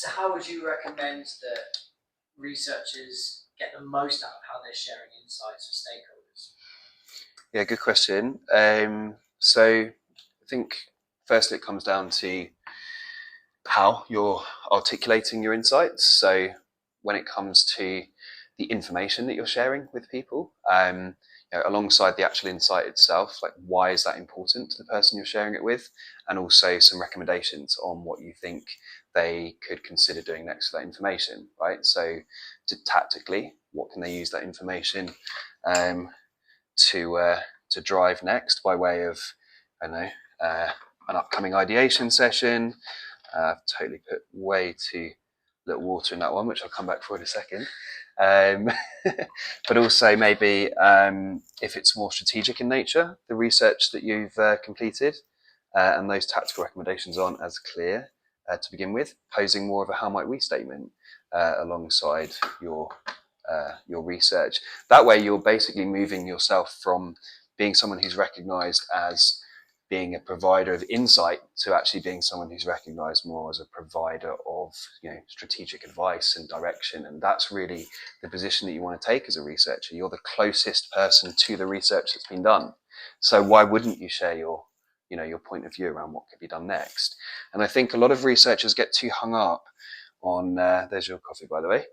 So how would you recommend that researchers get the most out of how they're sharing insights with stakeholders? Yeah, good question. So I think firstly it comes down to how you're articulating your insights. So when it comes to the information that you're sharing with people, alongside the actual insight itself, like why is that important to the person you're sharing it with, and also some recommendations on what you think they could consider doing next to that information, right? So tactically, what can they use that information to drive next by way of, I don't know, an upcoming ideation session. I've totally put way too little water in that one, which I'll come back for in a second. But also maybe if it's more strategic in nature, the research that you've completed and those tactical recommendations aren't as clear to begin with, posing more of a how might we statement alongside your research. That way you're basically moving yourself from being someone who's recognized as being a provider of insight to actually being someone who's recognized more as a provider of strategic advice and direction. And that's really the position that you want to take as a researcher. You're the closest person to the research that's been done. So why wouldn't you share your point of view around what could be done next? And I think a lot of researchers get too hung up on, there's your coffee by the way,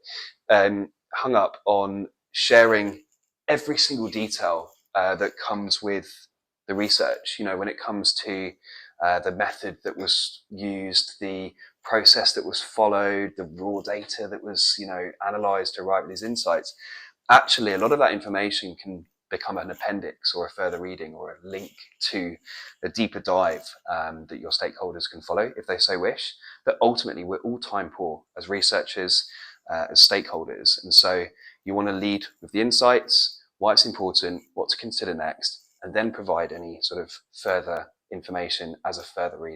hung up on sharing every single detail that comes with the research. When it comes to the method that was used, the process that was followed, the raw data that was analysed to arrive at these insights. Actually, a lot of that information can become an appendix or a further reading or a link to a deeper dive that your stakeholders can follow if they so wish. But ultimately, we're all time poor as researchers, as stakeholders. And so you want to lead with the insights, why it's important, what to consider next, and then provide any sort of further information as a further read.